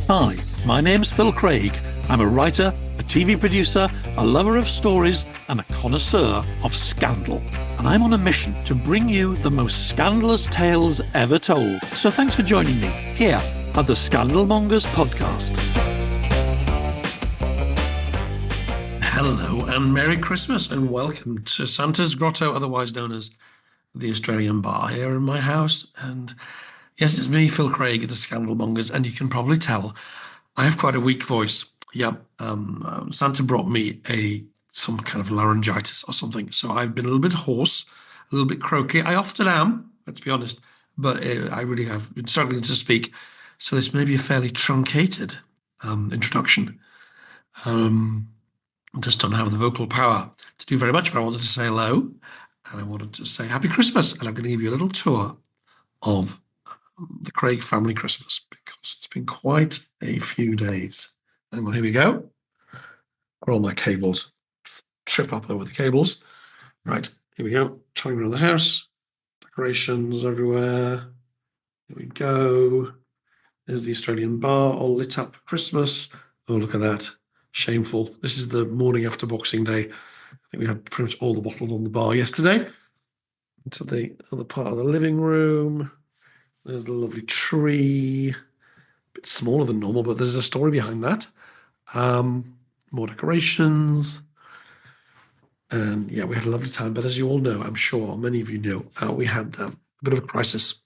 Hi, my name's Phil Craig. I'm a writer, a TV producer, a lover of stories, and a connoisseur of scandal. And I'm on a mission to bring you the most scandalous tales ever told. So thanks for joining me here at the Scandal Mongers Podcast. Hello and Merry Christmas and welcome to Santa's Grotto, otherwise known as the Australian Bar, here in my house. And yes, it's me, Phil Craig, at the Scandal Mongers, and you can probably tell I have quite a weak voice. Yeah, Santa brought me some kind of laryngitis or something, so I've been a little bit hoarse, a little bit croaky. I often am, let's be honest, but I really have been struggling to speak. So this may be a fairly truncated introduction. I just don't have the vocal power to do very much, but I wanted to say hello, and I wanted to say Happy Christmas, and I'm going to give you a little tour of the Craig family Christmas, because it's been quite a few days. And here we go. Got all my cables. Trip up over the cables. Right, here we go. Turning around the house. Decorations everywhere. Here we go. There's the Australian Bar, all lit up for Christmas. Oh, look at that. Shameful. This is the morning after Boxing Day. I think we had pretty much all the bottles on the bar yesterday. Into the other part of the living room. There's the lovely tree. A bit smaller than normal, but there's a story behind that. More decorations. And yeah, we had a lovely time. But as you all know, I'm sure many of you know, we had a bit of a crisis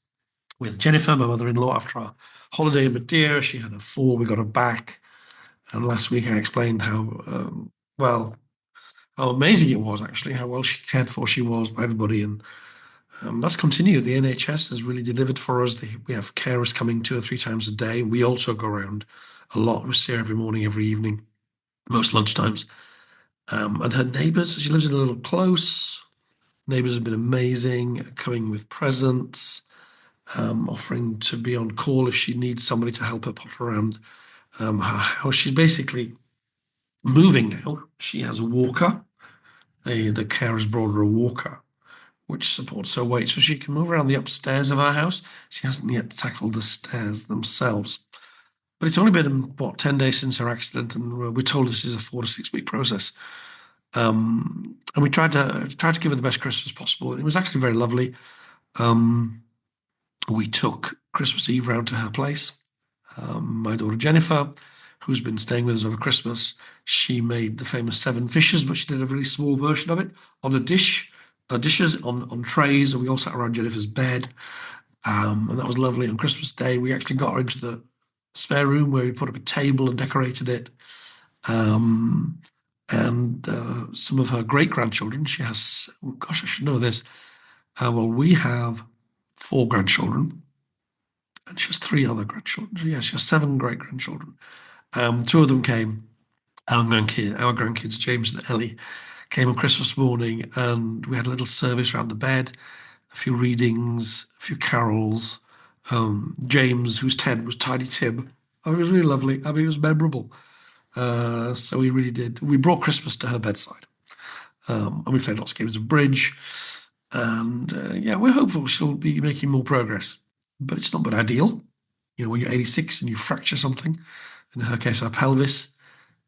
with Jennifer, my mother-in-law, after our holiday in Madeira. She had a fall. We got her back. And last week I explained how amazing it was, actually, how well she cared for she was by everybody. And that's continued. The NHS has really delivered for us. We have carers coming 2 or 3 times a day. We also go around a lot. We see her every morning, every evening, most lunchtimes. And her neighbours, she lives in a little close. Neighbours have been amazing, coming with presents, offering to be on call if she needs somebody to help her pop around her house. She's basically moving now. She has a walker. The carers brought her a walker, which supports her weight, so she can move around the upstairs of our house. She hasn't yet tackled the stairs themselves. But it's only been, 10 days since her accident, and we're told this is a 4 to 6 week process. And we tried to give her the best Christmas possible. It was actually very lovely. We took Christmas Eve round to her place. My daughter Jennifer, who's been staying with us over Christmas, she made the famous 7 fishes, but she did a really small version of it on a dish. Dishes on trays, and we all sat around Jennifer's bed, and that was lovely. On Christmas Day, we actually got her into the spare room where we put up a table and decorated it. And some of her great-grandchildren, she has, I should know this. We have 4 grandchildren, and she has 3 other grandchildren. Yeah, she has 7 great-grandchildren. 2 of them came, our grandkids, James and Ellie, came on Christmas morning, and we had a little service around the bed, a few readings, a few carols. James, who's 10, was Tiny Tim. Oh, it was really lovely. I mean, it was memorable. So we really did. We brought Christmas to her bedside. And we played lots of games of bridge. And we're hopeful she'll be making more progress. But it's not been ideal. You know, when you're 86 and you fracture something, in her case, her pelvis,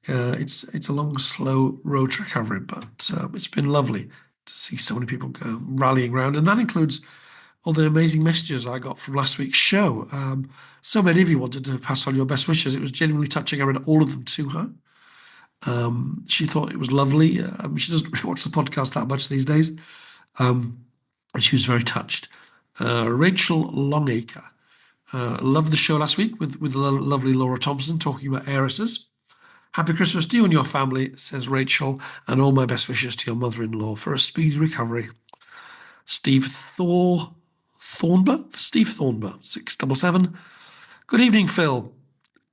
it's a long, slow road to recovery, but it's been lovely to see so many people go rallying around, and that includes all the amazing messages I got from last week's show. So many of you wanted to pass on your best wishes. It was genuinely touching. I read all of them to her. She thought it was lovely. She doesn't really watch the podcast that much these days, and she was very touched. Rachel Longacre loved the show last week with the lovely Laura Thompson talking about heiresses. Happy Christmas to you and your family, says Rachel, and all my best wishes to your mother-in-law for a speedy recovery. Steve Thornber, 677. Good evening, Phil.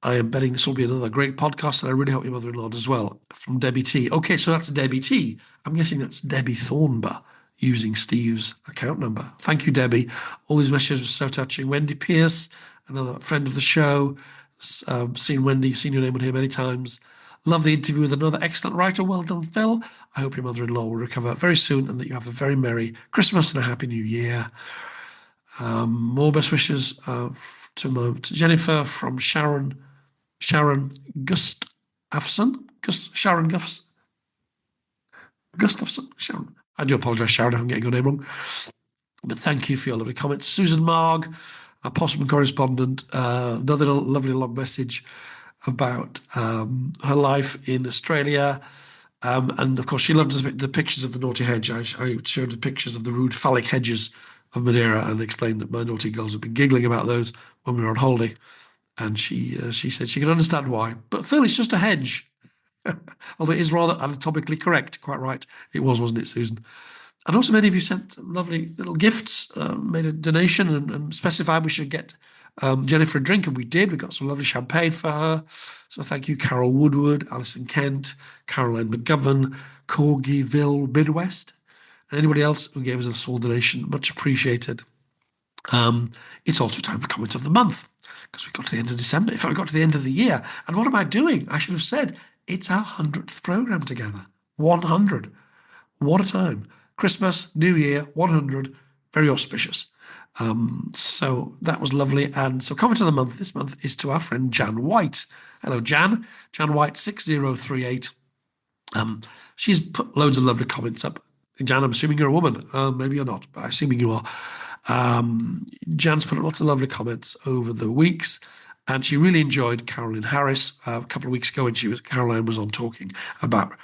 I am betting this will be another great podcast, and I really hope your mother-in-law does well. From Debbie T. Okay, so that's Debbie T. I'm guessing that's Debbie Thornber using Steve's account number. Thank you, Debbie. All these messages were so touching. Wendy Pierce, another friend of the show. Seen Wendy, seen your name on here many times. Love the interview with another excellent writer. Well done, Phil. I hope your mother-in-law will recover very soon and that you have a very Merry Christmas and a Happy New Year. More best wishes to Jennifer from Sharon Sharon Gustafson. Gustafson. Sharon. I do apologise, Sharon, if I'm getting your name wrong. But thank you for your lovely comments. Susan Marg, our Possum correspondent, another lovely long message about her life in Australia. And of course, she loved the pictures of the naughty hedge. I showed the pictures of the rude phallic hedges of Madeira and explained that my naughty girls have been giggling about those when we were on holiday. And she said she could understand why. But Phil, it's just a hedge. Although it is rather anatomically correct. Quite right. It was, wasn't it, Susan? And also many of you sent lovely little gifts, made a donation and specified we should get Jennifer a drink, and we did. We got some lovely champagne for her. So thank you, Carol Woodward, Alison Kent, Caroline McGovern, Corgyville Midwest, and anybody else who gave us a small donation. Much appreciated. It's also time for Comment of the Month, because we got to the end of December. In fact, we got to the end of the year. And what am I doing? I should have said, it's our 100th programme together. 100. What a time. Christmas, New Year, 100, very auspicious. So that was lovely. And so comment of the month this month is to our friend Jan White. Hello, Jan. Jan White, 6038. She's put loads of lovely comments up. Jan, I'm assuming you're a woman. Maybe you're not, but I'm assuming you are. Jan's put lots of lovely comments over the weeks. And she really enjoyed Caroline Harris a couple of weeks ago when Caroline was on talking about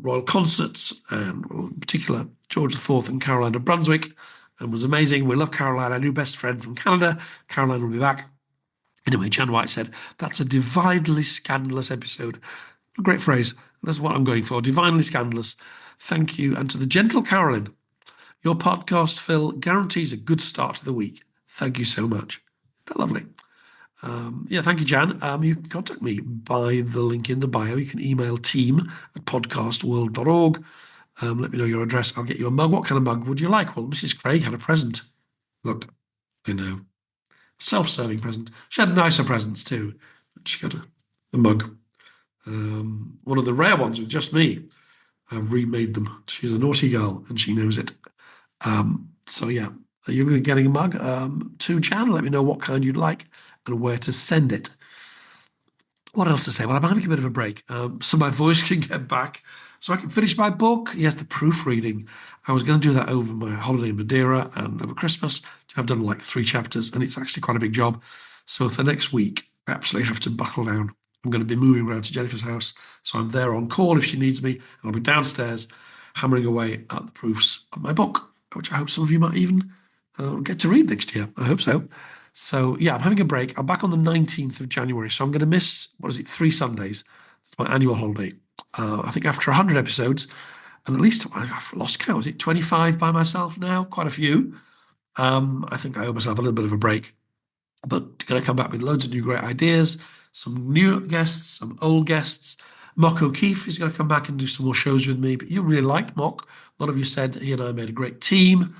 royal concerts, and in particular George IV and Caroline of Brunswick, and was amazing. We love Caroline, our new best friend from Canada. Caroline will be back. Anyway, Jan White said, that's a divinely scandalous episode. A great phrase. That's what I'm going for. Divinely scandalous. Thank you. And to the gentle Caroline, your podcast, Phil, guarantees a good start to the week. Thank you so much. That's lovely. Thank you, Jan. You can contact me by the link in the bio. You can email team@podcastworld.org. Let me know your address. I'll get you a mug. What kind of mug would you like? Well, Mrs. Craig had a present. Look, I know. Self-serving present. She had nicer presents too. She got a mug. One of the rare ones with just me. I've remade them. She's a naughty girl and she knows it. You're going to be getting a mug to Jan. Let me know what kind you'd like and where to send it. What else to say? Well, I'm having a bit of a break so my voice can get back, so I can finish my book. Yes, the proofreading. I was going to do that over my holiday in Madeira and over Christmas. I've done like 3 chapters, and it's actually quite a big job. So for next week, I absolutely have to buckle down. I'm going to be moving around to Jennifer's house, so I'm there on call if she needs me, and I'll be downstairs hammering away at the proofs of my book, which I hope some of you might even get to read next year. I hope so. So, yeah, I'm having a break. I'm back on the 19th of January, so I'm going to miss, 3 Sundays. It's my annual holiday. I think after 100 episodes, and at least, I've lost count, is it 25 by myself now? Quite a few. I think I owe myself a little bit of a break. But going to come back with loads of new great ideas, some new guests, some old guests. Mock O'Keefe is going to come back and do some more shows with me. But you really liked Mock. A lot of you said he and I made a great team.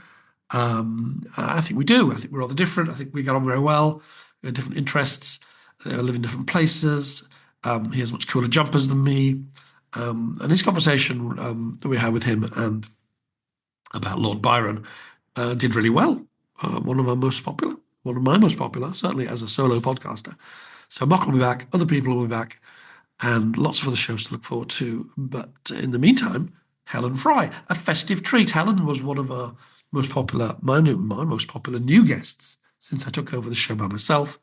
I think we do. I think we're rather different. I think we get on very well. We have different interests. Live in different places. He has much cooler jumpers than me. And his conversation that we had with him and about Lord Byron did really well. One of my most popular, certainly as a solo podcaster. So Mock will be back. Other people will be back. And lots of other shows to look forward to. But in the meantime, Helen Fry, a festive treat. Helen was one of our most popular, my most popular new guests since I took over the show by myself.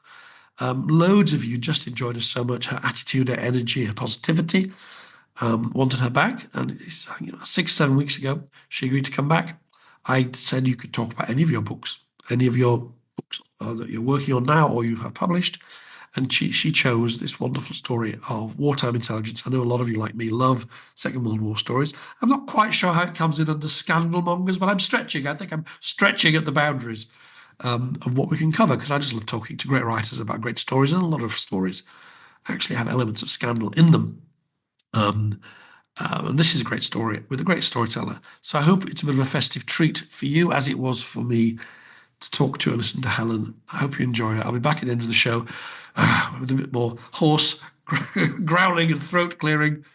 Loads of you just enjoyed her so much. Her attitude, her energy, her positivity. Wanted her back. And 6-7 weeks ago, she agreed to come back. I said you could talk about any of your books that you're working on now or you have published. And she chose this wonderful story of wartime intelligence. I know a lot of you, like me, love Second World War stories. I'm not quite sure how it comes in under scandal mongers, but I'm stretching. I think I'm stretching at the boundaries of what we can cover, because I just love talking to great writers about great stories, and a lot of stories actually have elements of scandal in them. And this is a great story with a great storyteller. So I hope it's a bit of a festive treat for you, as it was for me, to talk to and listen to Helen. I hope you enjoy it. I'll be back at the end of the show with a bit more hoarse growling and throat clearing.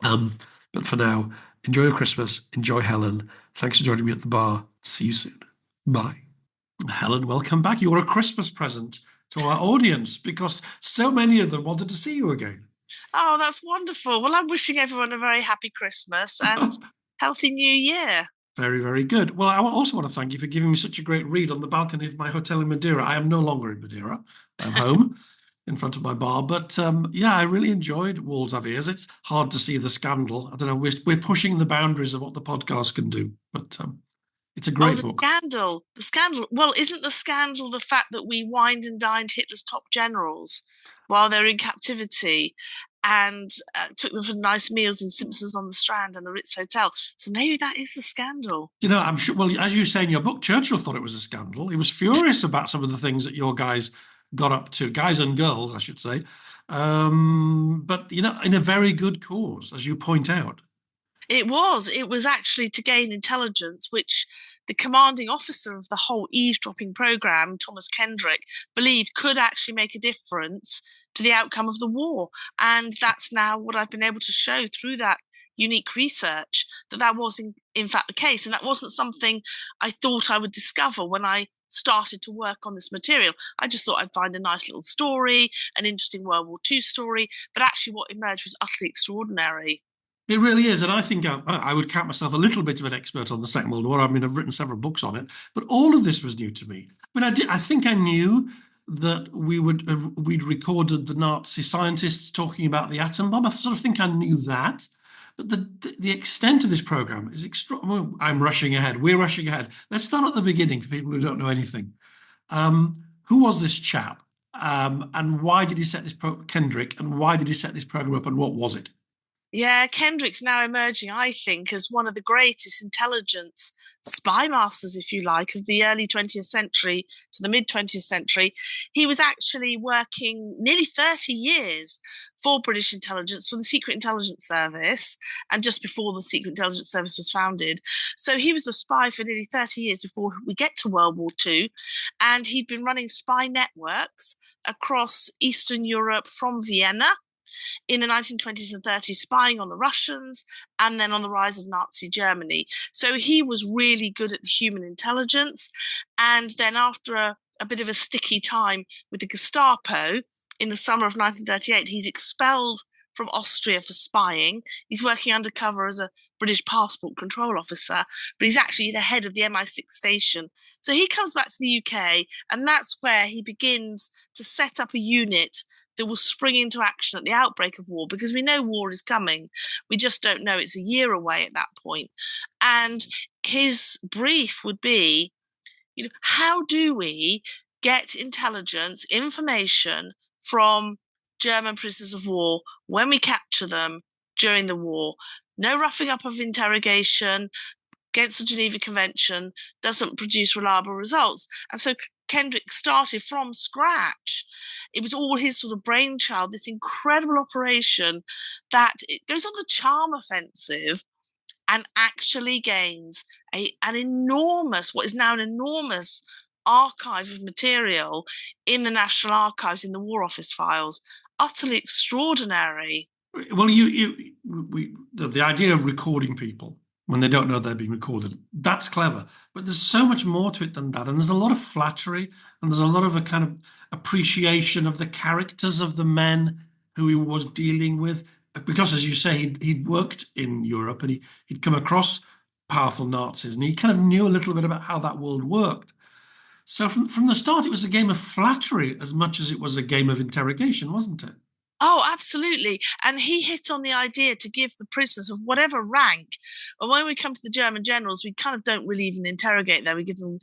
But for now, enjoy your Christmas. Enjoy Helen. Thanks for joining me at the bar. See you soon. Bye. Helen, welcome back. You're a Christmas present to our audience because so many of them wanted to see you again. Oh, that's wonderful. Well, I'm wishing everyone a very happy Christmas and healthy New Year. Very, very good. Well, I also want to thank you for giving me such a great read on the balcony of my hotel in Madeira. I am no longer in Madeira. I'm home in front of my bar. But yeah, I really enjoyed Walls Have Ears. It's hard to see the scandal. I don't know. We're pushing the boundaries of what the podcast can do. But it's a Oh, great the book. scandal. The scandal. Well, isn't the scandal the fact that we wined and dined Hitler's top generals while they're in captivity and took them for nice meals in Simpsons on the Strand and the Ritz Hotel? So maybe that is the scandal. You know, I'm sure, well, as you say in your book, Churchill thought it was a scandal. He was furious about some of the things that your guys got up to, guys and girls, I should say. But, you know, in a very good cause, as you point out. It was. It was actually to gain intelligence, which the commanding officer of the whole eavesdropping program, Thomas Kendrick, believed could actually make a difference to the outcome of the war. And that's now what I've been able to show through that unique research that that was in fact the case. And that wasn't something I thought I would discover when I started to work on this material. I just thought I'd find a nice little story, an interesting World War II story, but actually what emerged was utterly extraordinary. It really is. And I think I would count myself a little bit of an expert on the Second World War. I mean, I've written several books on it, but all of this was new to me. I mean, I think I knew that we'd recorded the Nazi scientists talking about the atom bomb. I sort of think I knew that. But the extent of this program is extra. Well, I'm rushing ahead. We're rushing ahead. Let's start at the beginning for people who don't know anything. Who was this chap? And why did he set this Kendrick? And why did he set this program up? And what was it? Yeah, Kendrick's now emerging, I think, as one of the greatest intelligence spy masters, if you like, of the early 20th century to the mid 20th century. He was actually working nearly 30 years for British intelligence, for the Secret Intelligence Service, and just before the Secret Intelligence Service was founded. So he was a spy for nearly 30 years before we get to World War II. And he'd been running spy networks across Eastern Europe from Vienna in the 1920s and 30s, spying on the Russians and then on the rise of Nazi Germany. So he was really good at the human intelligence. And then after a bit of a sticky time with the Gestapo in the summer of 1938, he's expelled from Austria for spying. He's working undercover as a British passport control officer, but he's actually the head of the MI6 station. So he comes back to the UK, and that's where he begins to set up a unit that will spring into action at the outbreak of war, because we know war is coming. We just don't know it's a year away at that point. And his brief would be, how do we get intelligence, information from German prisoners of war when we capture them during the war? No roughing up of interrogation against the Geneva Convention doesn't produce reliable results. And so Kendrick started from scratch. It was all his sort of brainchild, this incredible operation that it goes on the charm offensive and actually gains an enormous, what is now an enormous archive of material in the National Archives, in the War Office files. Utterly extraordinary. Well, the idea of recording people when they don't know they're being recorded, that's clever. But there's so much more to it than that. And there's a lot of flattery and there's a lot of a kind of appreciation of the characters of the men who he was dealing with. Because, as you say, he'd worked in Europe and he'd come across powerful Nazis and he kind of knew a little bit about how that world worked. So from the start, it was a game of flattery as much as it was a game of interrogation, wasn't it? Oh, absolutely. And he hit on the idea to give the prisoners of whatever rank. And when we come to the German generals, we kind of don't really even interrogate them. We give them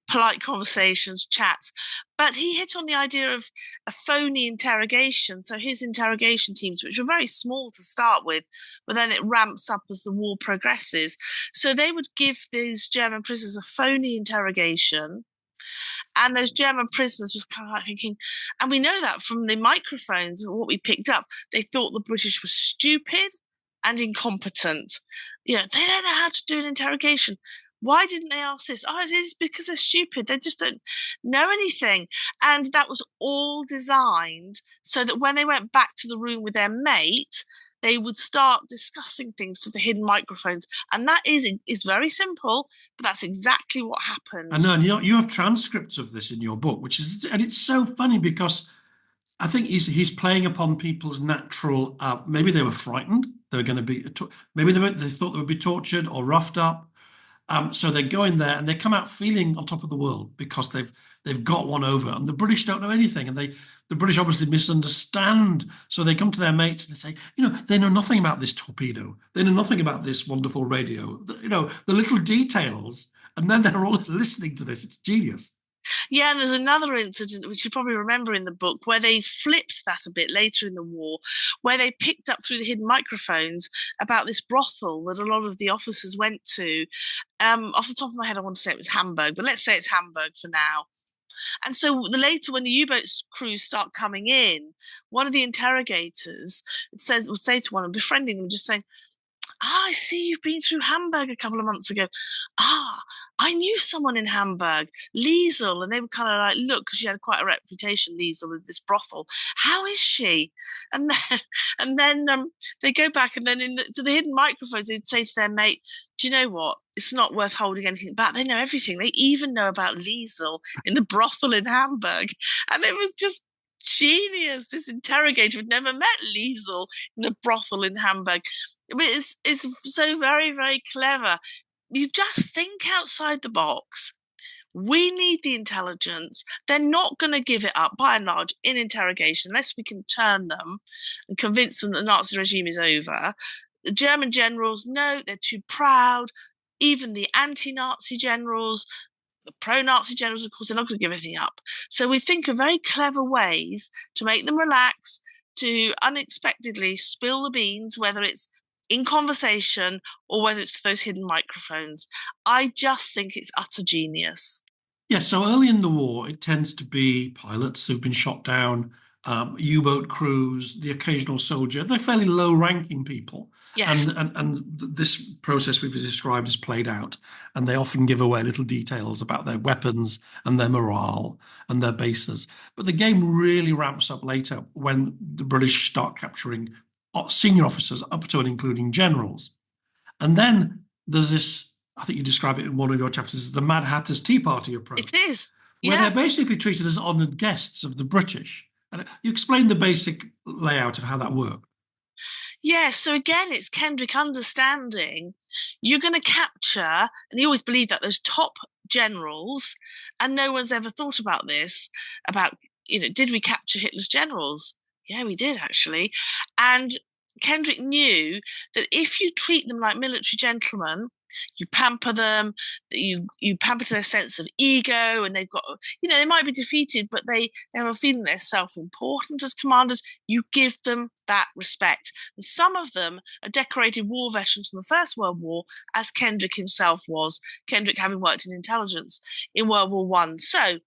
polite conversations, chats. But he hit on the idea of a phony interrogation. So his interrogation teams, which were very small to start with, but then it ramps up as the war progresses. So they would give these German prisoners a phony interrogation, and those German prisoners was kind of like thinking, and we know that from the microphones, what we picked up, they thought the British were stupid and incompetent. They don't know how to do an interrogation. Why didn't they ask this? Oh, it is because they're stupid. They just don't know anything. And that was all designed so that when they went back to the room with their mate, they would start discussing things to the hidden microphones. And that is very simple, but that's exactly what I happened. know, and you have transcripts of this in your book, and it's so funny because I think he's playing upon people's natural. Maybe they were frightened. They were going to be. Maybe they thought they would be tortured or roughed up. So they go in there and they come out feeling on top of the world because they've got one over. And the British don't know anything, and the British obviously misunderstand. So they come to their mates and they say, they know nothing about this torpedo. They know nothing about this wonderful radio. The little details, and then they're all listening to this. It's genius. Yeah, and there's another incident which you probably remember in the book where they flipped that a bit later in the war, where they picked up through the hidden microphones about this brothel that a lot of the officers went to. Off the top of my head, I want to say it was Hamburg, but let's say it's Hamburg for now. And so later, when the U-boat crews start coming in, one of the interrogators will say to one and befriending them, just saying, I see you've been through Hamburg a couple of months ago. Ah, I knew someone in Hamburg, Liesel, and they were kind of like, look, because she had quite a reputation, Liesel, in this brothel. How is she? And then, and then they go back, and then to the hidden microphones, they'd say to their mate, do you know what? It's not worth holding anything back. They know everything. They even know about Liesel in the brothel in Hamburg. And it was just genius. This interrogator had never met Liesel in the brothel in Hamburg. But it's so very, very clever. You just think outside the box. We need the intelligence. They're not going to give it up, by and large, in interrogation, unless we can turn them and convince them that the Nazi regime is over. The German generals, no, they're too proud. Even the anti-Nazi generals, the pro-Nazi generals, of course, they're not going to give anything up. So we think of very clever ways to make them relax, to unexpectedly spill the beans, whether it's in conversation or whether it's those hidden microphones. I just think it's utter genius. Yeah, so early in the war, it tends to be pilots who've been shot down, U-boat crews, the occasional soldier. They're fairly low-ranking people, Yes. and this process we've described is played out, and they often give away little details about their weapons and their morale and their bases. But the game really ramps up later when the British start capturing senior officers up to and including generals. And then there's this, I think you describe it in one of your chapters, as the Mad Hatter's Tea Party approach, It is. where Yeah. they're basically treated as honoured guests of the British. And you explain the basic layout of how that worked. Yeah, so again, it's Kendrick understanding you're going to capture, and he always believed that those top generals, and no one's ever thought about this, about, did we capture Hitler's generals? Yeah, we did actually. And Kendrick knew that if you treat them like military gentlemen, you pamper them, you pamper their sense of ego, and they've got, they might be defeated, but they have a feeling they're self-important as commanders. You give them that respect. And some of them are decorated war veterans from the First World War, as Kendrick himself was, Kendrick having worked in intelligence in World War One. So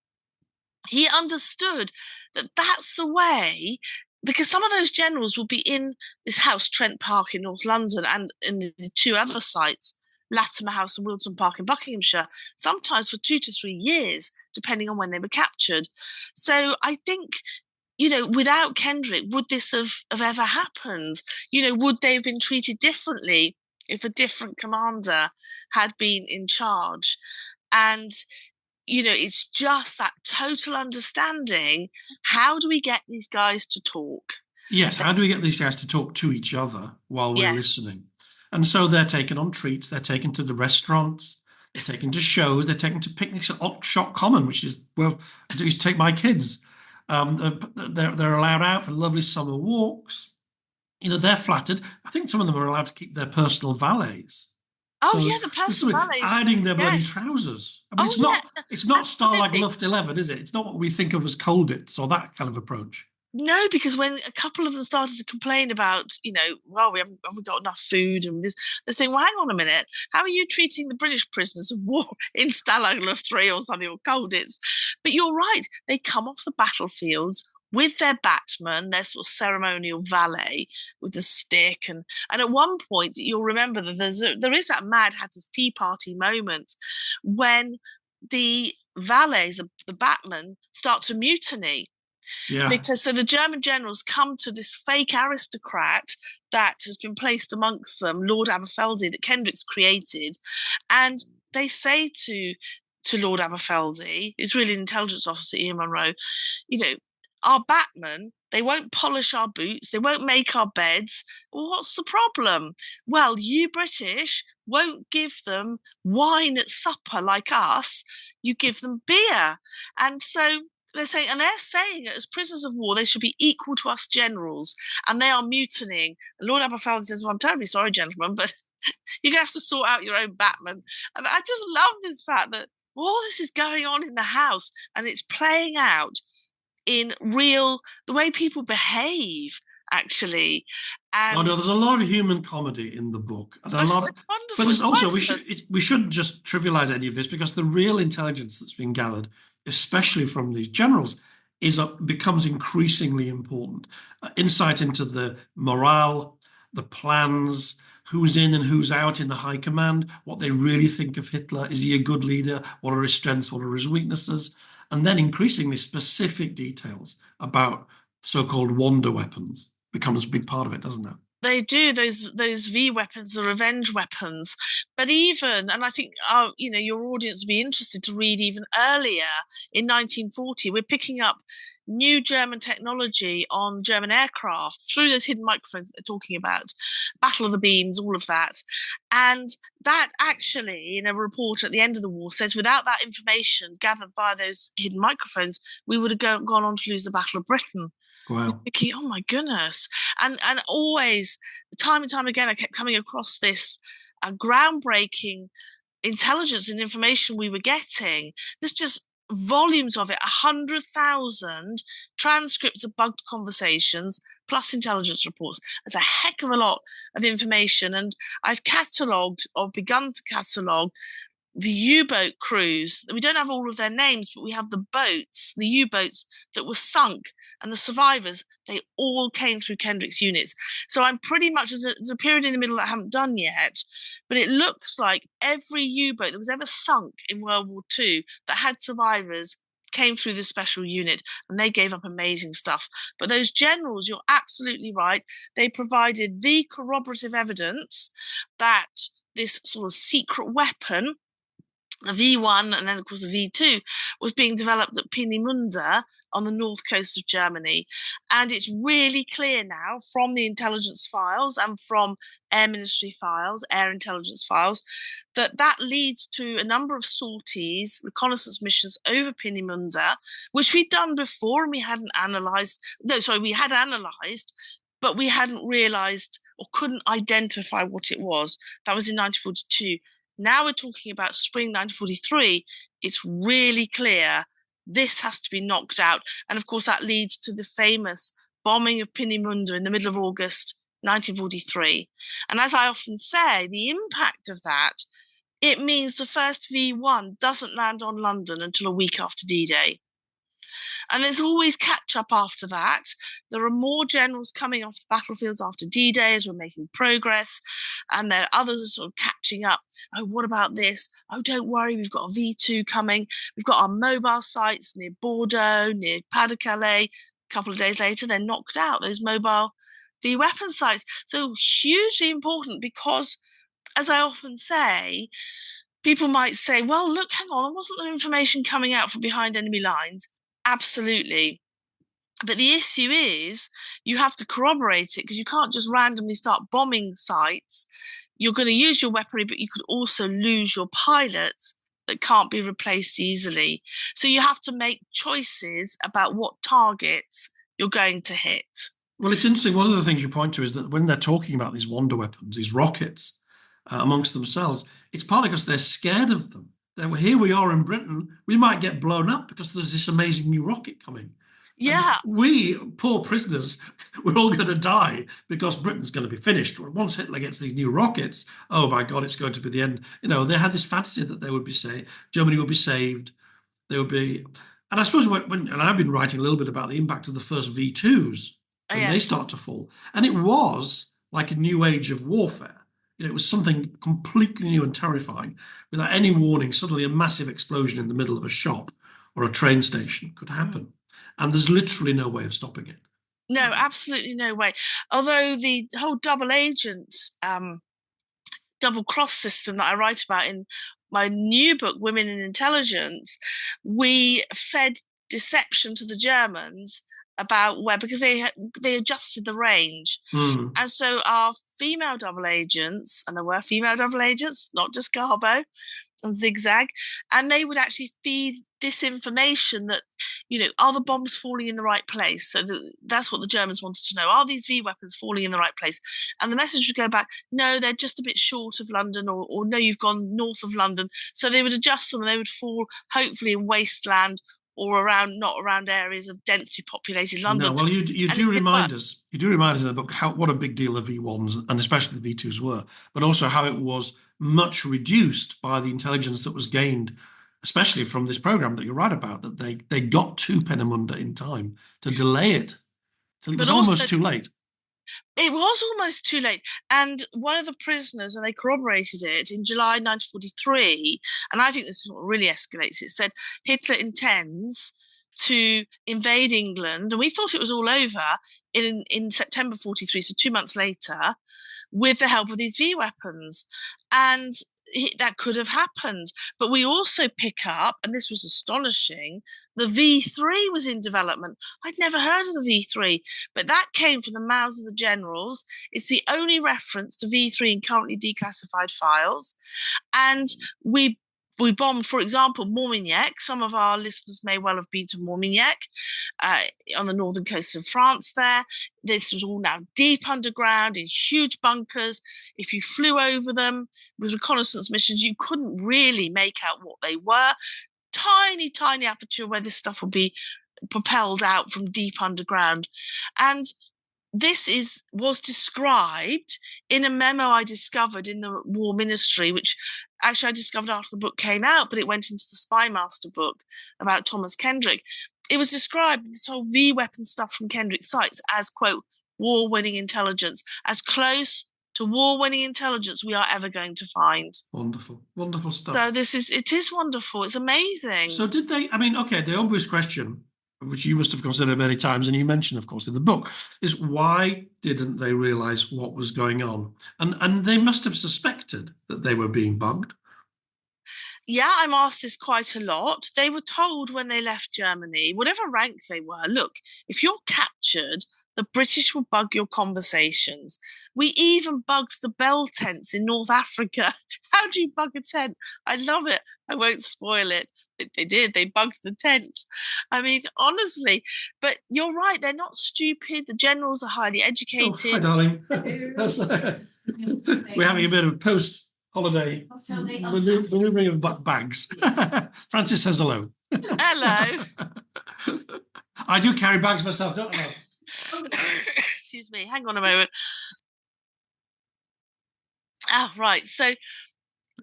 he understood that that's the way, because some of those generals will be in this house, Trent Park in North London, and in the two other sites, Latimer House and Wilton Park in Buckinghamshire, sometimes for 2 to 3 years, depending on when they were captured. So I think, without Kendrick, would this have ever happened? Would they have been treated differently if a different commander had been in charge? And it's just that total understanding. How do we get these guys to talk? Yes, how do we get these guys to talk to each other while we're Yes. listening? And so they're taken on treats, they're taken to the restaurants, they're taken to shows, they're taken to picnics at Oxshott Common, which is where I used to take my kids. They're allowed out for lovely summer walks. They're flattered. I think some of them are allowed to keep their personal valets. Oh, So yeah, the personal valets. hiding their bloody Yes. trousers. I mean, Oh, it's not Stalag absolutely. Luft 11, is it? It's not what we think of as Colditz or that kind of approach. No, because when a couple of them started to complain about, well, we haven't got enough food, and this, they're saying, well, hang on a minute, how are you treating the British prisoners of war in Stalag Luft 3 or something, or Colditz? But you're right, they come off the battlefields with their batman, their sort of ceremonial valet with the stick, and at one point you'll remember that there is that Mad Hatter's Tea Party moment when the valets, the batmen, start to mutiny. Yeah. Because so the German generals come to this fake aristocrat that has been placed amongst them, Lord Aberfeldy, that Kendrick's created, and they say to Lord Aberfeldy, who's really an intelligence officer, Ian Munro, you know, our batmen, they won't polish our boots, they won't make our beds. Well, what's the problem? Well, you British won't give them wine at supper like us, you give them beer. And so they're saying as prisoners of war, they should be equal to us generals, and they are mutinying. And Lord Aberfeldy says, well, I'm terribly sorry, gentlemen, but you're going to have to sort out your own batman. And I just love this fact that all this is going on in the house and it's playing out in the way people behave, actually. Oh And no, there's a lot of human comedy in the book, and a it's lot. wonderful. But there's It's also priceless. we shouldn't just trivialize any of this, because the real intelligence that's been gathered, especially from these generals, becomes increasingly important. Insight into the morale, the plans, who's in and who's out in the high command, what they really think of Hitler. Is he a good leader? What are his strengths? What are his weaknesses? And then increasingly specific details about so-called wonder weapons becomes a big part of it, doesn't it? They do those V weapons, the revenge weapons. But even, and I think your audience would be interested to read even earlier in 1940, we're picking up new German technology on German aircraft through those hidden microphones that they're talking about, Battle of the Beams, all of that. And that actually, in a report at the end of the war, says without that information gathered by those hidden microphones, we would have gone on to lose the Battle of Britain. Wow. Thinking, oh my goodness. And always, time and time again, I kept coming across this groundbreaking intelligence and information we were getting. There's just volumes of it, 100,000 transcripts of bugged conversations, plus intelligence reports. There's a heck of a lot of information. And I've catalogued or begun to catalogue the U-boat crews. We don't have all of their names, but we have the boats, the U-boats that were sunk, and the survivors. They all came through Kendrick's units. So I'm pretty much, there's a period in the middle that I haven't done yet, but it looks like every U-boat that was ever sunk in World War II that had survivors came through this special unit, and they gave up amazing stuff. But those generals, you're absolutely right, they provided the corroborative evidence that this sort of secret weapon, the V1 and then, of course, the V2, was being developed at Peenemünde on the north coast of Germany. And it's really clear now from the intelligence files and from Air Ministry files, Air Intelligence files, that leads to a number of sorties, reconnaissance missions over Peenemünde, which we'd done before and we hadn't analysed. No, sorry, we had analysed, but we hadn't realised or couldn't identify what it was. That was in 1942. Now we're talking about spring 1943. It's really clear this has to be knocked out. And of course, that leads to the famous bombing of Peenemünde in the middle of August 1943. And as I often say, the impact of that, it means the first V1 doesn't land on London until a week after D-Day. And there's always catch up after that. There are more generals coming off the battlefields after D-Day as we're making progress. And then others are sort of catching up. Oh, what about this? Oh, don't worry, we've got a V2 coming. We've got our mobile sites near Bordeaux, near Pas-de-Calais. A couple of days later, they're knocked out, those mobile V weapon sites. So hugely important because, as I often say, people might say, well, look, hang on, wasn't there information coming out from behind enemy lines? Absolutely. But the issue is you have to corroborate it because you can't just randomly start bombing sites. You're going to use your weaponry, but you could also lose your pilots that can't be replaced easily. So you have to make choices about what targets you're going to hit. Well, it's interesting. One of the things you point to is that when they're talking about these wonder weapons, these rockets, amongst themselves, it's partly because they're scared of them. Here we are in Britain, we might get blown up because there's this amazing new rocket coming. Yeah. And we, poor prisoners, we're all going to die because Britain's going to be finished. Once Hitler gets these new rockets, oh my God, it's going to be the end. You know, they had this fantasy that they would be saved, Germany would be saved. They would be, and I suppose and I've been writing a little bit about the impact of the first V2s when they start to fall. And it was like a new age of warfare. You know, it was something completely new and terrifying. Without any warning, suddenly a massive explosion in the middle of a shop or a train station could happen. and there's literally no way of stopping it. No, absolutely no way. Although the whole double agent, double cross system that I write about in my new book, Women in Intelligence, we fed deception to the Germans about where, because they adjusted the range. And so our female double agents, and there were female double agents, not just Garbo and Zigzag, and they would actually feed disinformation that, are the bombs falling in the right place? So that's what the Germans wanted to know. Are these V weapons falling in the right place? And the message would go back, no, they're just a bit short of London, or no, you've gone north of London. So they would adjust them and they would fall hopefully in wasteland or not around areas of densely populated London. No, well, you do remind us. You do remind us in the book what a big deal the V1s and especially the V2s were, but also how it was much reduced by the intelligence that was gained, especially from this program that you write about. That they got to Peenemünde in time to delay it till it was almost too late. It was almost too late. And one of the prisoners, and they corroborated it in July 1943, and I think this is what really escalates it, said Hitler intends to invade England, and we thought it was all over in September 43, so 2 months later, with the help of these V weapons. And that could have happened. But we also pick up, and this was astonishing, the V3 was in development. I'd never heard of the V3, but that came from the mouths of the generals. It's the only reference to V3 in currently declassified files. And we bombed, for example, Mormignac. Some of our listeners may well have been to Mormignac on the northern coast of France there. This was all now deep underground in huge bunkers. If you flew over them with reconnaissance missions, you couldn't really make out what they were. Tiny, tiny aperture where this stuff would be propelled out from deep underground. And this was described in a memo I discovered in the War Ministry, which actually I discovered after the book came out, but it went into the Spy Master book about Thomas Kendrick. It was described, this whole V weapon stuff from Kendrick sites, as, quote, war-winning intelligence, as close to war-winning intelligence we are ever going to find. Wonderful, wonderful stuff. So it is wonderful. It's amazing. So did they, the obvious question, which you must have considered many times, and you mentioned, of course, in the book, is why didn't they realize what was going on? And they must have suspected that they were being bugged. Yeah, I'm asked this quite a lot. They were told when they left Germany, whatever rank they were, look, if you're captured, the British will bug your conversations. We even bugged the bell tents in North Africa. How do you bug a tent? I love it. I won't spoil it. They did. They bugged the tents. I mean, honestly. But you're right. They're not stupid. The generals are highly educated. Oh, hi, darling. We're having a bit of post-holiday maneuvering of bags. Francis says hello. Hello. I do carry bags myself, don't I? Excuse me, hang on a moment. Right. So,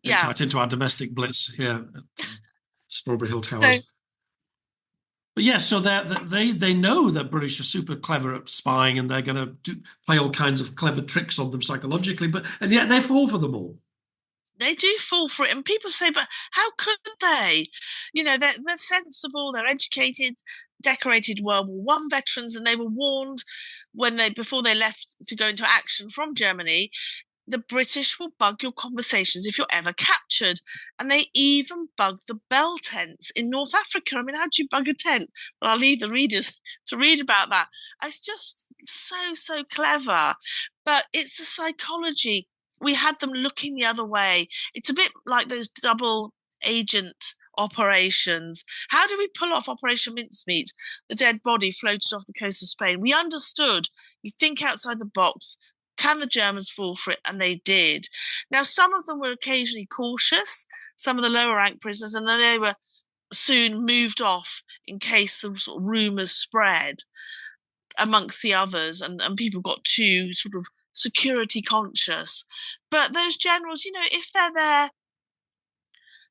yeah. Insight into our domestic blitz here at Strawberry Hill Towers. But yes, so they know that British are super clever at spying, and they're going to play all kinds of clever tricks on them psychologically, and yet they fall for them all. They do fall for it, and people say, but how could they? They're sensible, they're educated, decorated World War I veterans, and they were warned before they left to go into action from Germany, the British will bug your conversations if you're ever captured. And they even bugged the bell tents in North Africa. I mean, how do you bug a tent? Well, I'll leave the readers to read about that. It's just so clever. But it's the psychology. We had them looking the other way. It's a bit like those double agent operations. How do we pull off Operation Mincemeat? The dead body floated off the coast of Spain. We understood. You think outside the box. Can the Germans fall for it? And they did. Now, some of them were occasionally cautious, some of the lower rank prisoners, and then they were soon moved off in case the sort of rumours spread amongst the others, and people got too sort of security conscious. But those generals, if they're there,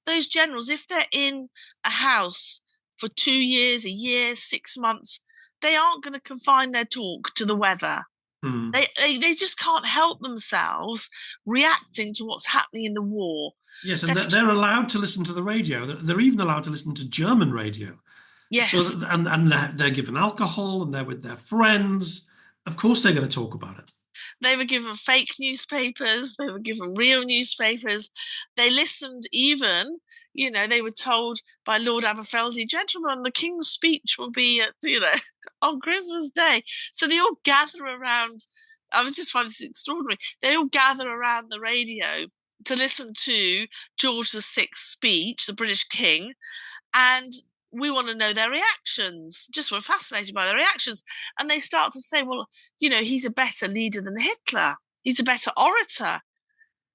if they're in a house for 2 years, a year, 6 months, they aren't going to confine their talk to the weather. They just can't help themselves reacting to what's happening in the war. Yes, and they're allowed to listen to the radio. They're even allowed to listen to German radio. So, Yes. and they're given alcohol and they're with their friends. Of course, they're going to talk about it. They were given fake newspapers, they were given real newspapers. They listened even, they were told by Lord Aberfeldy, gentlemen, the King's speech will be on Christmas Day. So they all gather around. I was just finding this extraordinary. They all gather around the radio to listen to George VI's speech, the British King, and we want to know their reactions. Just we're fascinated by their reactions. And they start to say, well, he's a better leader than Hitler. He's a better orator.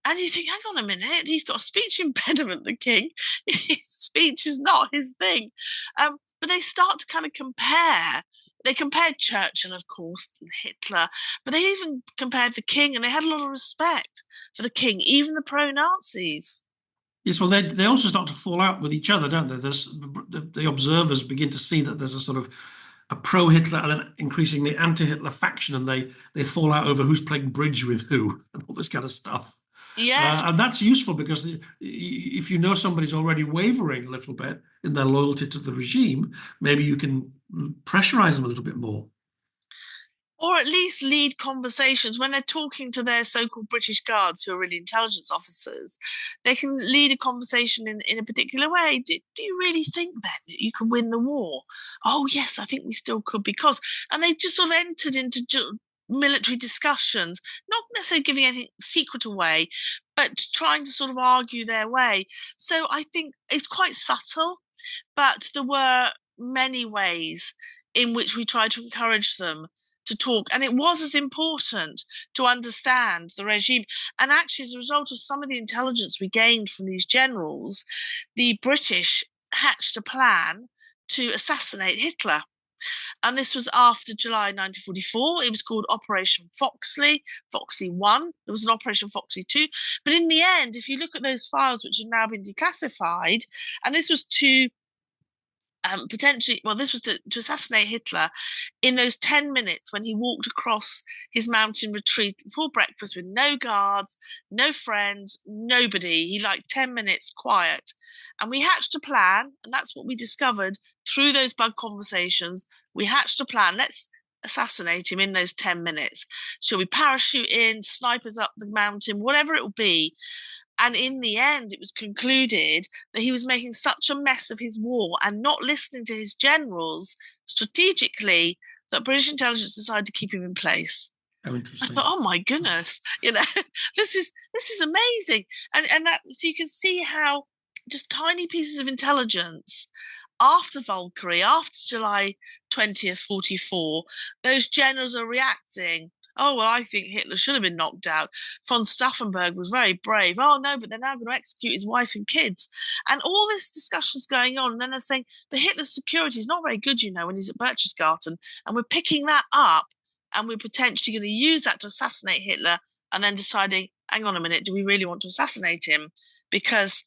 And you think, hang on a minute, he's got a speech impediment, the king. His speech is not his thing. But they start to kind of compare. They compared Churchill, of course, and Hitler, but they even compared the king, and they had a lot of respect for the king, even the pro-Nazis. Yes, well, they also start to fall out with each other, don't they? The observers begin to see that there's a sort of a pro-Hitler and an increasingly anti-Hitler faction, and they fall out over who's playing bridge with who and all this kind of stuff. Yes. And that's useful because if you know somebody's already wavering a little bit in their loyalty to the regime, maybe you can pressurize them a little bit more. Or at least lead conversations when they're talking to their so-called British guards, who are really intelligence officers. They can lead a conversation in a particular way. Do you really think then you can win the war? Oh, yes, I think we still could, because... And they just sort of entered into military discussions, not necessarily giving anything secret away, but trying to sort of argue their way. So I think it's quite subtle, but there were many ways in which we tried to encourage them to talk. And it was as important to understand the regime. And actually, as a result of some of the intelligence we gained from these generals, the British hatched a plan to assassinate Hitler. And this was after July 1944. It was called Operation Foxley, Foxley 1. There was an Operation Foxley 2. But in the end, if you look at those files which have now been declassified, and this was to this was to assassinate Hitler in those 10 minutes when he walked across his mountain retreat before breakfast with no guards, no friends, nobody. He 10 minutes quiet. And we hatched a plan, and that's what we discovered through those bug conversations. We hatched a plan. Let's assassinate him in those 10 minutes. Shall we parachute in, snipers up the mountain, whatever it will be. And in the end, it was concluded that he was making such a mess of his war and not listening to his generals strategically that British intelligence decided to keep him in place. How interesting. I thought, oh my goodness, this is amazing. And that, so you can see how just tiny pieces of intelligence after Valkyrie, after July 20th, 44, those generals are reacting. Oh, well, I think Hitler should have been knocked out. Von Stauffenberg was very brave. Oh, no, but they're now going to execute his wife and kids. And all this discussion's going on. And then they're saying, but Hitler's security is not very good, when he's at Berchtesgaden. And we're picking that up, and we're potentially going to use that to assassinate Hitler, and then deciding, hang on a minute, do we really want to assassinate him? Because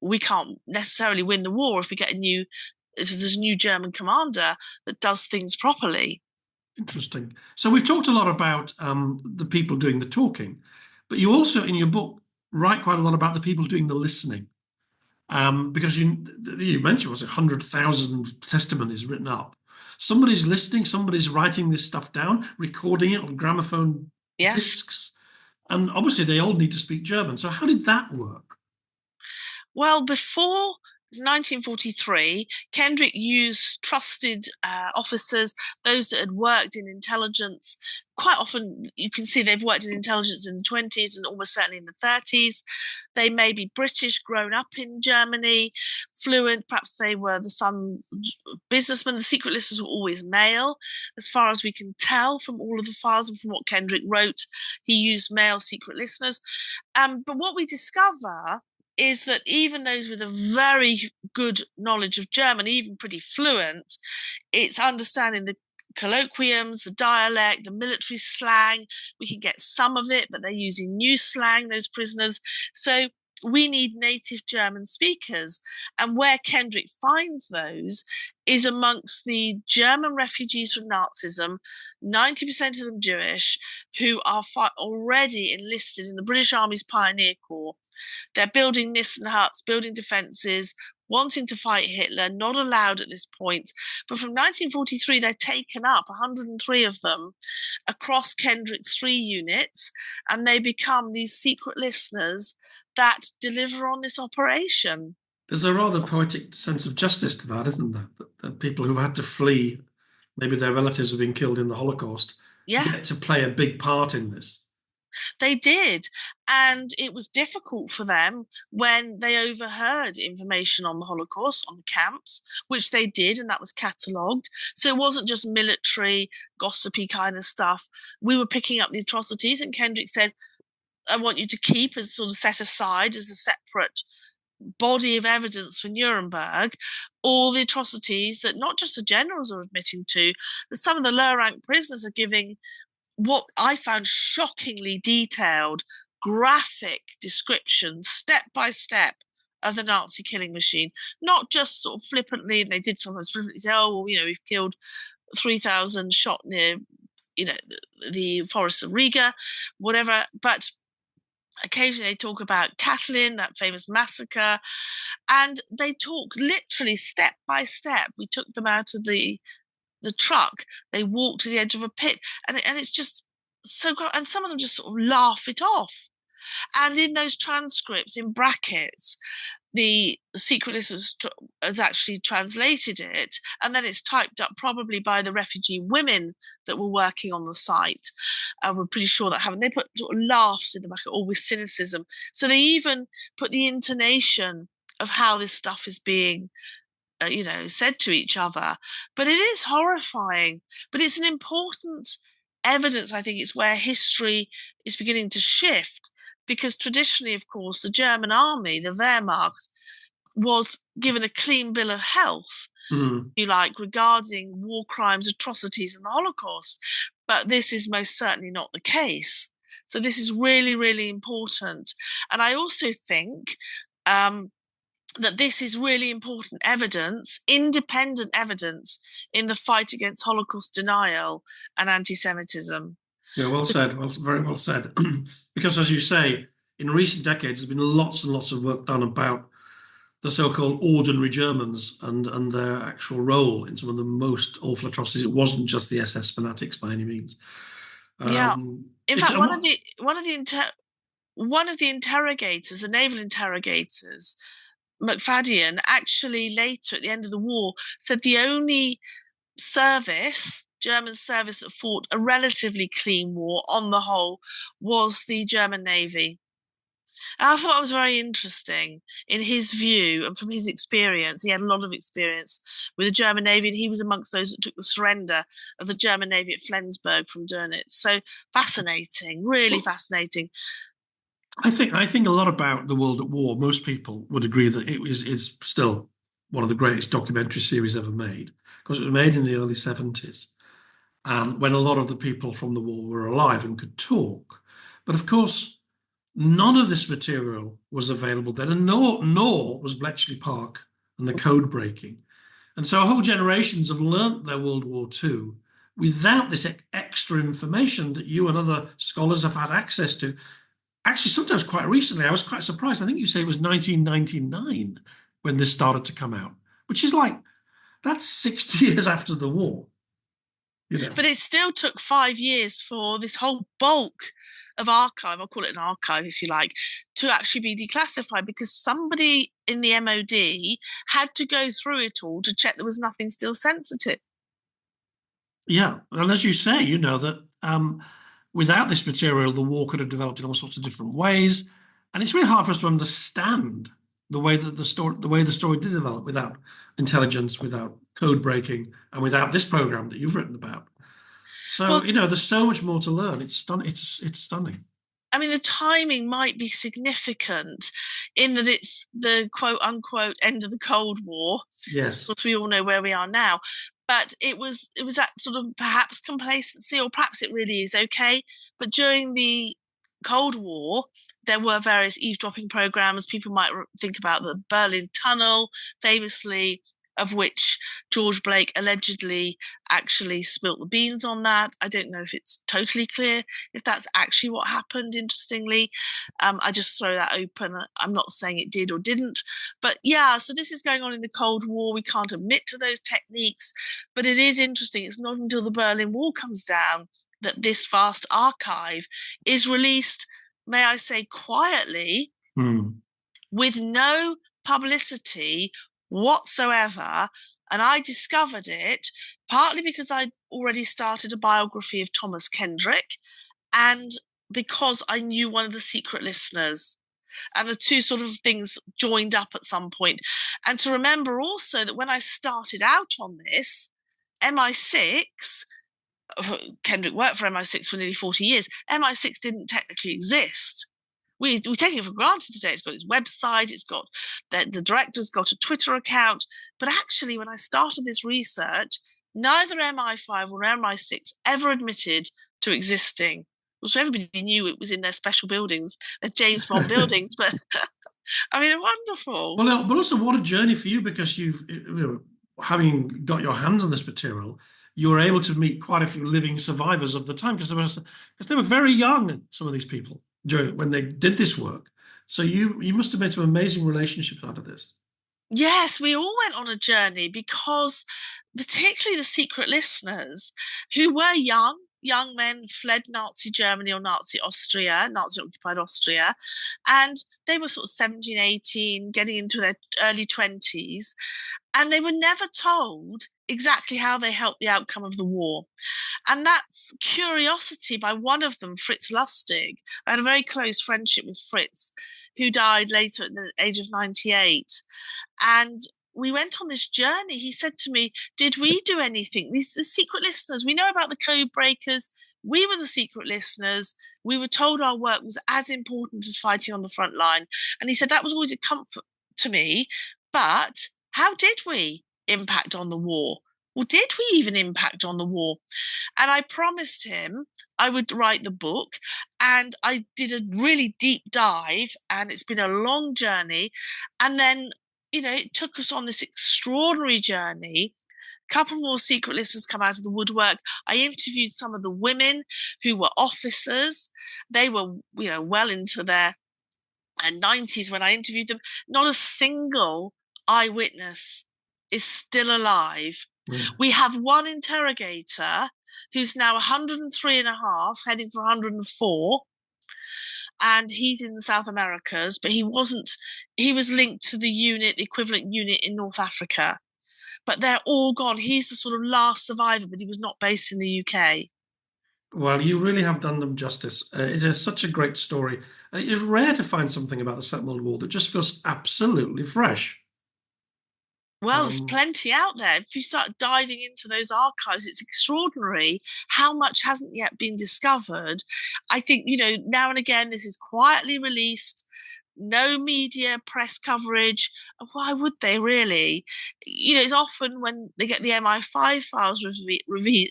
we can't necessarily win the war if there's a new German commander that does things properly. Interesting. So we've talked a lot about the people doing the talking, but you also, in your book, write quite a lot about the people doing the listening. Because you mentioned, was 100,000 testimonies written up. Somebody's listening, somebody's writing this stuff down, recording it on gramophone discs. And obviously they all need to speak German. So how did that work? Well, before 1943, Kendrick used trusted officers, those that had worked in intelligence. Quite often, you can see they've worked in intelligence in the 20s and almost certainly in the 30s. They may be British, grown up in Germany, fluent. Perhaps they were the sons of businessmen. The secret listers were always male. As far as we can tell from all of the files and from what Kendrick wrote, he used male secret listeners. But what we discover is that even those with a very good knowledge of German, even pretty fluent, it's understanding the colloquiums, the dialect, the military slang. We can get some of it, but they're using new slang, those prisoners. So we need native German speakers. And where Kendrick finds those is amongst the German refugees from Nazism, 90% of them Jewish, who are already enlisted in the British Army's Pioneer Corps. They're building Nissen huts, building defences, wanting to fight Hitler, not allowed at this point. But from 1943, they're taken up, 103 of them, across Kendrick's 3 units, and they become these secret listeners that deliver on this operation. There's a rather poetic sense of justice to that, isn't there? That people who've had to flee, maybe their relatives have been killed in the Holocaust, Yeah, get to play a big part in this. they did. And it was difficult for them when they overheard information on the Holocaust, on the camps, which they did, and that was catalogued. So it wasn't just military, gossipy kind of stuff. We were picking up the atrocities, and Kendrick said, I want you to keep as sort of set aside as a separate body of evidence for Nuremberg all the atrocities that not just the generals are admitting to, but some of the lower rank prisoners are giving what I found shockingly detailed, graphic descriptions, step by step, of the Nazi killing machine. Not just sort of flippantly, and they did sometimes flippantly say, oh, well, we've killed 3,000 shot near, the forests of Riga, whatever. But occasionally they talk about Katlin, that famous massacre, and they talk literally step by step. We took them out of the truck. They walked to the edge of a pit, and it's just so. And some of them just sort of laugh it off. And in those transcripts, in brackets, the secret list has actually translated it, and then it's typed up probably by the refugee women that were working on the site. We're pretty sure that happened. They put sort of laughs in the bracket, or with cynicism. So they even put the intonation of how this stuff is being said to each other. But it is horrifying. But it's an important evidence, I think. It's where history is beginning to shift, because traditionally, of course, the German army, the Wehrmacht, was given a clean bill of health, if you like, regarding war crimes, atrocities, and the Holocaust. But this is most certainly not the case. So this is really, really important. And I also think that this is really important evidence, independent evidence, in the fight against Holocaust denial and anti-Semitism. Yeah, well said. Well, very well said. Because, as you say, in recent decades, there's been lots and lots of work done about the so-called ordinary Germans and their actual role in some of the most awful atrocities. It wasn't just the SS fanatics by any means. Yeah. In fact, What, one of the interrogators, the naval interrogators, McFadden, actually later at the end of the war said the only German service that fought a relatively clean war on the whole was the German Navy. And I thought it was very interesting in his view and from his experience. He had a lot of experience with the German Navy, and he was amongst those that took the surrender of the German Navy at Flensburg from Dönitz. So fascinating, really fascinating. I think a lot about the World at War. Most people would agree that is still one of the greatest documentary series ever made, because it was made in the early 70s, when a lot of the people from the war were alive and could talk. But of course, none of this material was available then, and nor was Bletchley Park and the code breaking. And so whole generations have learnt their World War II without this extra information that you and other scholars have had access to. Actually, sometimes quite recently, I was quite surprised. I think you say it was 1999 when this started to come out, which is that's 60 years after the war. But it still took 5 years for this whole bulk of archive, I'll call it an archive if you like, to actually be declassified, because somebody in the MOD had to go through it all to check there was nothing still sensitive. Yeah, and as you say, that without this material, the war could have developed in all sorts of different ways, and it's really hard for us to understand the way that the story did develop without intelligence, without code breaking, and without this program that you've written about. So there's so much more to learn. It's stunning. It's stunning. I mean, the timing might be significant in that it's the quote unquote end of the Cold War. Yes, because we all know where we are now. But it was that sort of perhaps complacency, or perhaps it really is okay. But during the Cold War, there were various eavesdropping programs. People might think about the Berlin Tunnel, famously of which George Blake allegedly actually spilt the beans on that. I don't know if it's totally clear if that's actually what happened, interestingly. I just throw that open. I'm not saying it did or didn't. But yeah, so this is going on in the Cold War. We can't admit to those techniques. But it is interesting. It's not until the Berlin Wall comes down that this vast archive is released, may I say, quietly, with no publicity whatsoever. And I discovered it partly because I already started a biography of Thomas Kendrick and because I knew one of the secret listeners. And the two sort of things joined up at some point. And to remember also that when I started out on this, MI6, Kendrick worked for MI6 for nearly 40 years, MI6 didn't technically exist. We take it for granted today. It's got its website, it's got the director's got a Twitter account. But actually, when I started this research, neither MI5 or MI6 ever admitted to existing. So everybody knew it was in their special buildings, their James Bond buildings. But I mean, wonderful. Well, but also what a journey for you, because having got your hands on this material, you were able to meet quite a few living survivors of the time, because they were very young, some of these people, when they did this work. So you must have made some amazing relationships out of this. Yes, we all went on a journey because particularly the secret listeners who were young men, fled Nazi Germany or Nazi occupied Austria, and they were sort of 17, 18, getting into their early 20s, and they were never told exactly how they helped the outcome of the war. And that's curiosity by one of them, Fritz Lustig. I had a very close friendship with Fritz, who died later at the age of 98. And we went on this journey. He said to me, did we do anything? The secret listeners, we know about the code breakers. We were the secret listeners. We were told our work was as important as fighting on the front line. And he said that was always a comfort to me. But how did we impact on the war? Well, did we even impact on the war? And I promised him I would write the book. And I did a really deep dive, and it's been a long journey. And then, it took us on this extraordinary journey. A couple more secret listeners come out of the woodwork. I interviewed some of the women who were officers. They were, well into their 90s when I interviewed them. Not a single eyewitness is still alive. We have one interrogator who's now 103 and a half, heading for 104. And he's in the South Americas, but he was linked to the equivalent unit in North Africa. But they're all gone. He's the sort of last survivor, but he was not based in the UK. Well, you really have done them justice. It is such a great story. And it is rare to find something about the Second World War that just feels absolutely fresh. Well, there's plenty out there. If you start diving into those archives, it's extraordinary how much hasn't yet been discovered. I think, now and again, this is quietly released. No media, press coverage. Why would they really? It's often when they get the MI5 files revealed.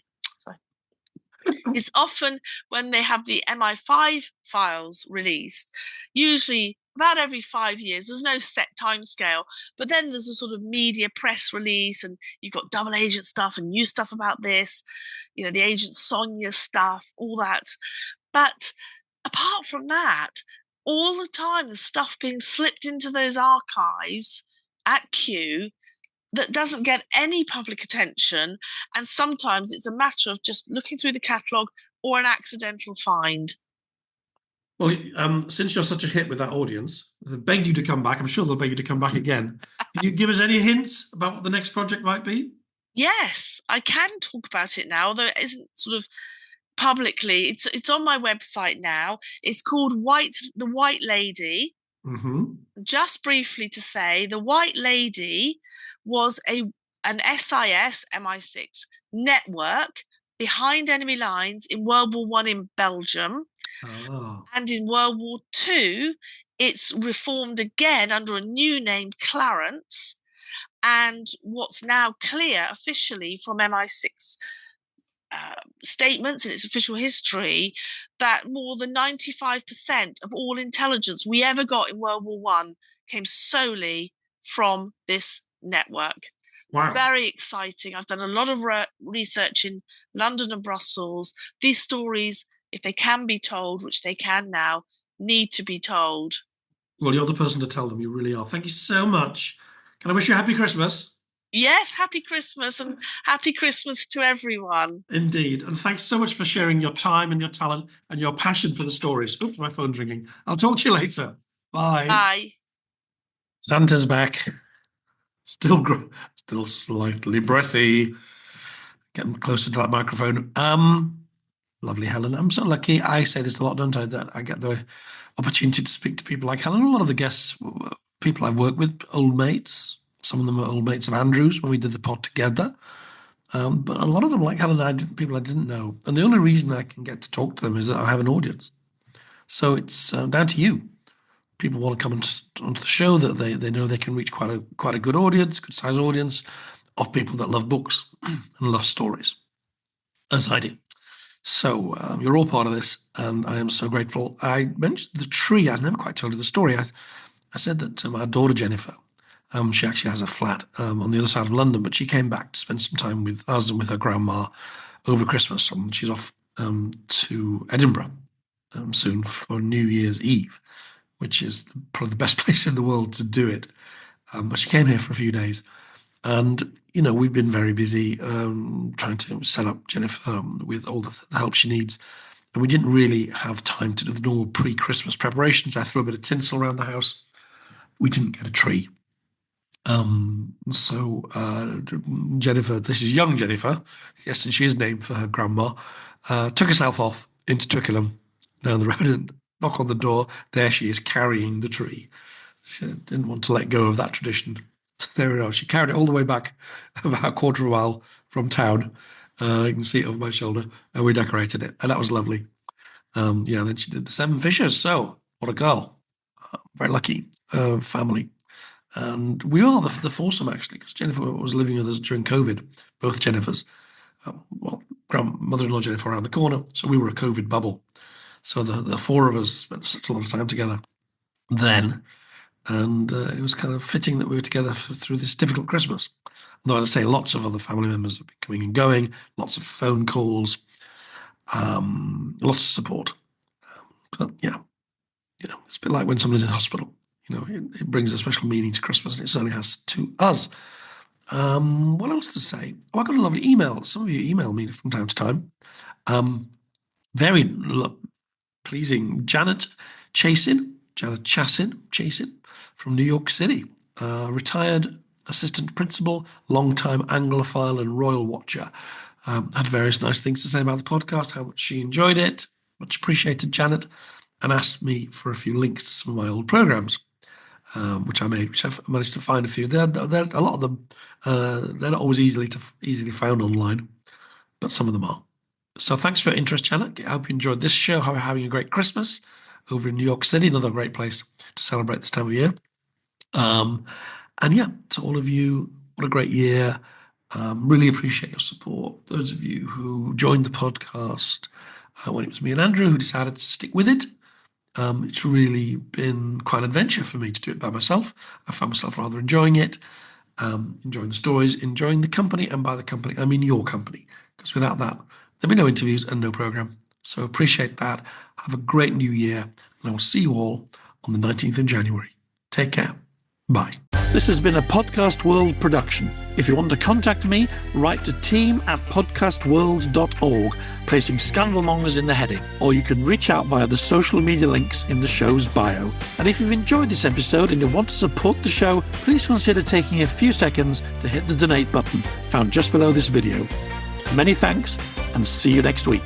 It's often when they have the MI5 files released, usually about every 5 years. There's no set time scale, but then there's a sort of media press release, and you've got double agent stuff and new stuff about this, the Agent Sonia stuff, all that. But apart from that, all the time there's stuff being slipped into those archives at Kew that doesn't get any public attention, and sometimes it's a matter of just looking through the catalogue or an accidental find. Well, since you're such a hit with that audience, they begged you to come back. I'm sure they'll beg you to come back again. Can you give us any hints about what the next project might be? Yes, I can talk about it now, although it isn't sort of publicly. It's on my website now. It's called The White Lady. Mm-hmm. Just briefly to say, The White Lady was an SIS MI6 network behind enemy lines in World War I in Belgium. Oh. And in World War II, it's reformed again under a new name, Clarence. And what's now clear officially from MI6 statements in its official history, that more than 95% of all intelligence we ever got in World War I came solely from this network. Wow. Very exciting. I've done a lot of research in London and Brussels. These stories, if they can be told, which they can now, need to be told. Well, you're the person to tell them. You really are. Thank you so much. Can I wish you a happy Christmas? Yes, happy Christmas and happy Christmas to everyone. Indeed. And thanks so much for sharing your time and your talent and your passion for the stories. Oops, my phone's ringing. I'll talk to you later. Bye. Bye. Santa's back. Still slightly breathy. Getting closer to that microphone. Lovely Helen. I'm so lucky. I say this a lot, don't I? That I get the opportunity to speak to people like Helen. A lot of the guests, people I've worked with, old mates. Some of them are old mates of Andrew's when we did the pod together. But a lot of them, like Helen, people I didn't know. And the only reason I can get to talk to them is that I have an audience. So it's down to you. People want to come onto the show that they know they can reach quite a good audience, good size audience of people that love books and love stories, as I do. So you're all part of this, and I am so grateful. I mentioned the tree. I'd never quite told you the story. I said that our daughter Jennifer, she actually has a flat on the other side of London, but she came back to spend some time with us and with her grandma over Christmas. She's off to Edinburgh soon for New Year's Eve, which is probably the best place in the world to do it. But she came here for a few days. And, we've been very busy trying to set up Jennifer with all the help she needs. And we didn't really have time to do the normal pre-Christmas preparations. I threw a bit of tinsel around the house. We didn't get a tree. So Jennifer, this is young Jennifer, yes, and she is named for her grandma, took herself off into Twickenham down the road and knock on the door. There she is carrying the tree. She didn't want to let go of that tradition. So there we are. She carried it all the way back about a quarter of a mile from town. You can see it over my shoulder, and we decorated it, and that was lovely. Then she did the 7 fishes. So what a girl. Very lucky family. And we are the foursome, actually, because Jennifer was living with us during COVID, both Jennifers. Mother-in-law Jennifer around the corner, so we were a COVID bubble. So the 4 of us spent such a lot of time together then, and it was kind of fitting that we were together through this difficult Christmas. Though, as I say, lots of other family members have been coming and going, lots of phone calls, lots of support. But yeah, it's a bit like when somebody's in hospital. It brings a special meaning to Christmas, and it certainly has to us. What else to say? I got a lovely email. Some of you email me from time to time. Very pleasing. Janet Chassin from New York City, retired assistant principal, long-time Anglophile and royal watcher. Had various nice things to say about the podcast, how much she enjoyed it. Much appreciated, Janet, and asked me for a few links to some of my old programs. Which I made, which I've managed to find a few. They're a lot of them. They're not always easily found online, but some of them are. So thanks for your interest, Janet. I hope you enjoyed this show. Hope you're having a great Christmas over in New York City, another great place to celebrate this time of year. To all of you, what a great year. Really appreciate your support. Those of you who joined the podcast when it was me and Andrew who decided to stick with it. It's really been quite an adventure for me to do it by myself. I found myself rather enjoying it, enjoying the stories, enjoying the company, and by the company, I mean your company, because without that, there'd be no interviews and no program. So appreciate that. Have a great new year, and I will see you all on the 19th of January. Take care. Bye. This has been a Podcast World production. If you want to contact me, write to team@podcastworld.org, placing Scandal Mongers in the heading, or you can reach out via the social media links in the show's bio. And if you've enjoyed this episode and you want to support the show, please consider taking a few seconds to hit the donate button found just below this video. Many thanks, and see you next week.